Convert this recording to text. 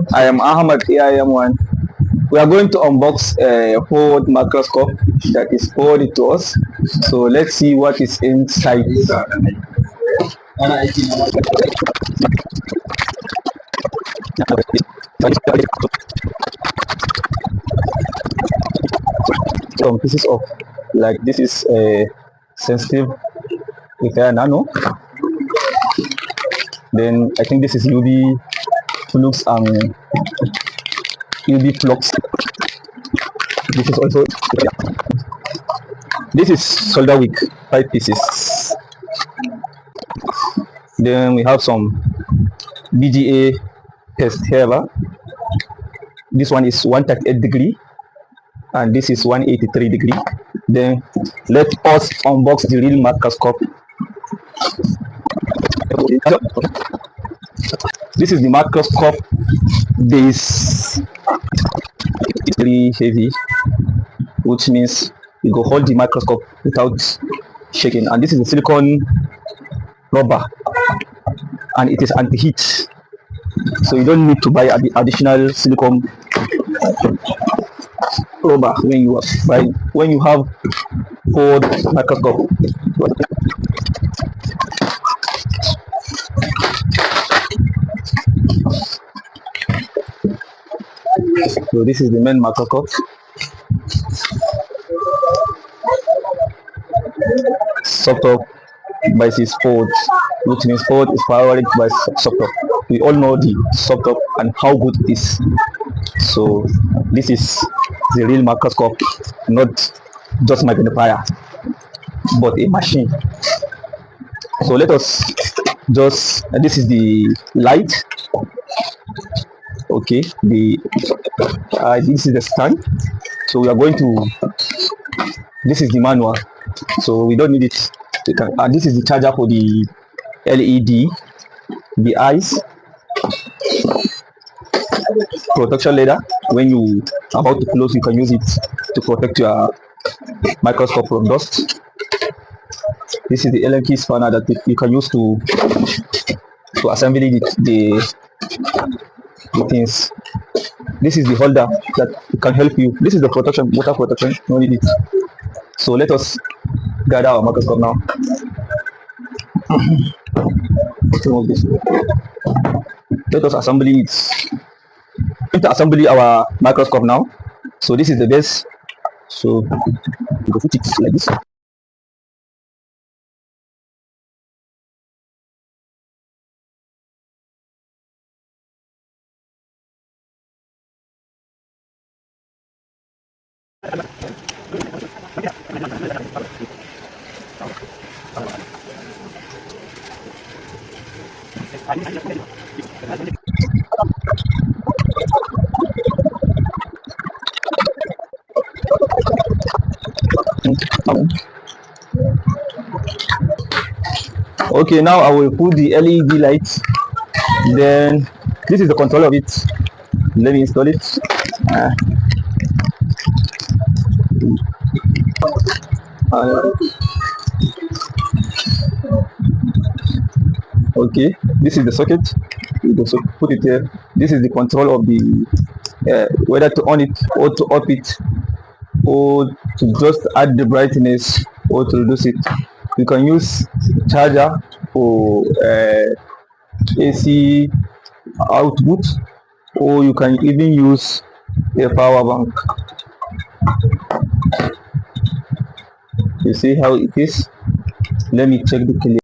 everyone, I am Ahmad AIM1. We are going to unbox a Forward microscope that is forwarded to us. So let's see what is inside. Some pieces of, like, this is a sensitive with a nano. Then I think this is UV flux and UV flux. This is also, this is solder wick, 5 pieces. Then we have some BGA test here. This one is 138 degree and this is 183 degree. Then let us unbox the real microscope. This is the microscope base. It's very heavy, which means you go hold the microscope without shaking. And this is a silicone rubber and it is anti-heat, so you don't need to buy additional silicone rubber when you have Forward microscope. So this is the main microscope. Soft-top by this Forward, which means Forward is powered by soft-top. We all know the soft-top and how good it is. So this is the real microscope, not just magnifier, but a machine. So let us just, this is the light. Okay, this is the stand. So we are going to, this is the manual, so we don't need it. This is the charger for the LED, the eyes, protection leather. When you are about to close, you can use it to protect your microscope from dust. This is the Allen key spanner that you can use to assemble the things. This is the holder that can help you. This is the protection, water protection. No need it. So let us gather our microscope now. Let us assemble it. Going to assemble our microscope now. So this is the base. So we go put it like this. Okay, now I will put the LED light. Then this is the control of it. Let me install it. Okay, this is the socket. We also put it here. This is the control of the whether to on it or to off it, or to just add the brightness or to reduce it. You can use charger for AC output, or you can even use a power bank. You see how it is. Let me check the clear.